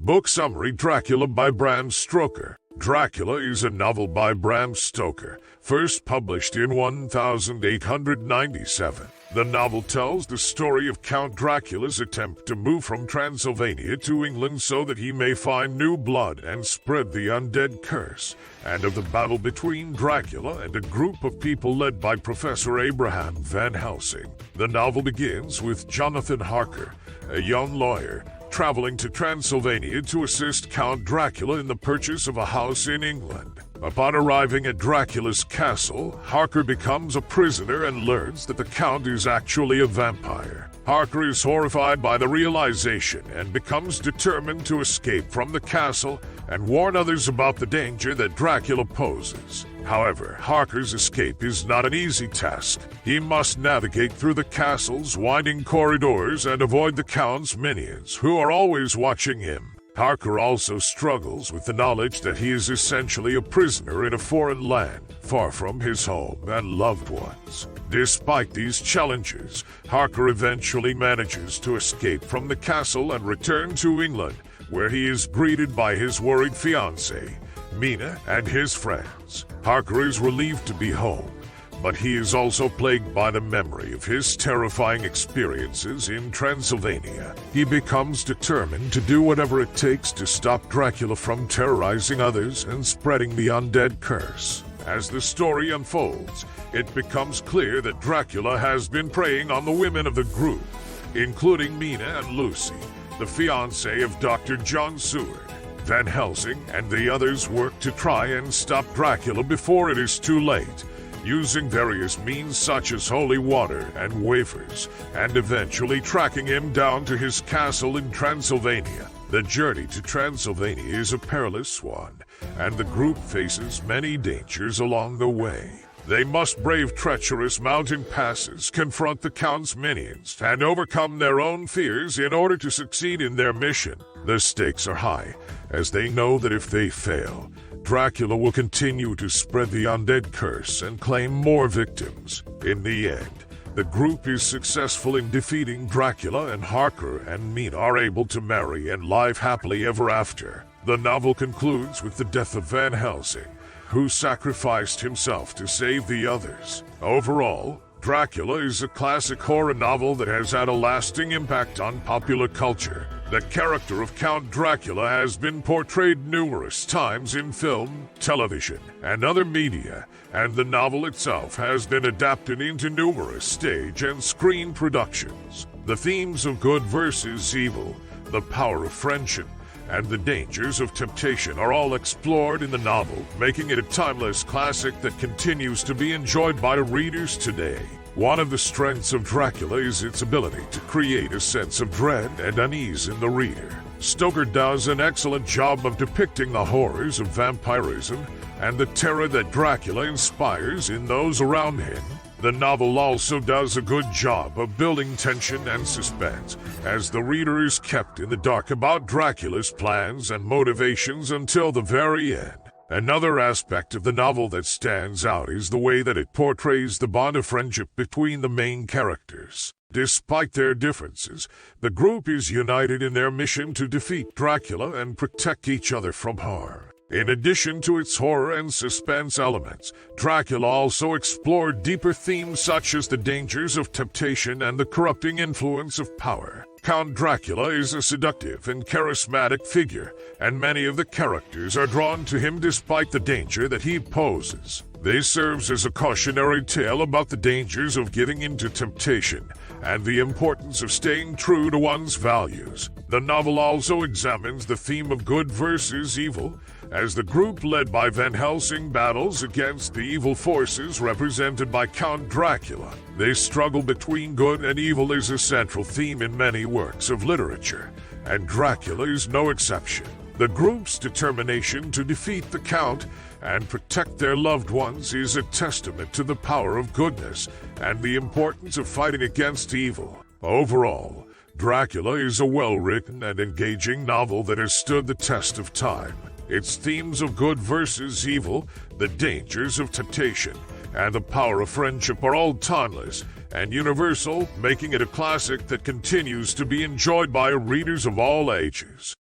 Book Summary: Dracula by Bram Stoker. Dracula is a novel by Bram Stoker, first published in 1897. The novel tells the story of Count Dracula's attempt to move from Transylvania to England so that he may find new blood and spread the undead curse, and of the battle between Dracula and a group of people led by Professor Abraham Van Helsing. The novel begins with Jonathan Harker, a young lawyer, traveling to Transylvania to assist Count Dracula in the purchase of a house in England. Upon arriving at Dracula's castle, Harker becomes a prisoner and learns that the Count is actually a vampire. Harker is horrified by the realization and becomes determined to escape from the castle and warn others about the danger that Dracula poses. However, Harker's escape is not an easy task. He must navigate through the castle's winding corridors and avoid the Count's minions, who are always watching him. Harker also struggles with the knowledge that he is essentially a prisoner in a foreign land, far from his home and loved ones. Despite these challenges, Harker eventually manages to escape from the castle and return to England, where he is greeted by his worried fiancée, Mina, and his friends. Harker is relieved to be home, but he is also plagued by the memory of his terrifying experiences in Transylvania. He becomes determined to do whatever it takes to stop Dracula from terrorizing others and spreading the undead curse. As the story unfolds, it becomes clear that Dracula has been preying on the women of the group, including Mina and Lucy, the fiancée of Dr. John Seward. Van Helsing and the others work to try and stop Dracula before it is too late, using various means such as holy water and wafers, and eventually tracking him down to his castle in Transylvania. The journey to Transylvania is a perilous one, and the group faces many dangers along the way. They must brave treacherous mountain passes, confront the Count's minions, and overcome their own fears in order to succeed in their mission. The stakes are high, as they know that if they fail, Dracula will continue to spread the undead curse and claim more victims. In the end, the group is successful in defeating Dracula, and Harker and Mina are able to marry and live happily ever after. The novel concludes with the death of Van Helsing, who sacrificed himself to save the others. Overall, Dracula is a classic horror novel that has had a lasting impact on popular culture. The character of Count Dracula has been portrayed numerous times in film, television, and other media, and the novel itself has been adapted into numerous stage and screen productions. The themes of good versus evil, the power of friendship, and the dangers of temptation are all explored in the novel, making it a timeless classic that continues to be enjoyed by readers today. One of the strengths of Dracula is its ability to create a sense of dread and unease in the reader. Stoker does an excellent job of depicting the horrors of vampirism and the terror that Dracula inspires in those around him. The novel also does a good job of building tension and suspense, as the reader is kept in the dark about Dracula's plans and motivations until the very end. Another aspect of the novel that stands out is the way that it portrays the bond of friendship between the main characters. Despite their differences, the group is united in their mission to defeat Dracula and protect each other from harm. In addition to its horror and suspense elements, Dracula also explored deeper themes such as the dangers of temptation and the corrupting influence of power. Count Dracula is a seductive and charismatic figure, and many of the characters are drawn to him despite the danger that he poses. This serves as a cautionary tale about the dangers of giving in to temptation and the importance of staying true to one's values. The novel also examines the theme of good versus evil, as the group led by Van Helsing battles against the evil forces represented by Count Dracula. This struggle between good and evil is a central theme in many works of literature, and Dracula is no exception. The group's determination to defeat the Count and protect their loved ones is a testament to the power of goodness and the importance of fighting against evil. Overall, Dracula is a well-written and engaging novel that has stood the test of time. Its themes of good versus evil, the dangers of temptation, and the power of friendship are all timeless and universal, making it a classic that continues to be enjoyed by readers of all ages.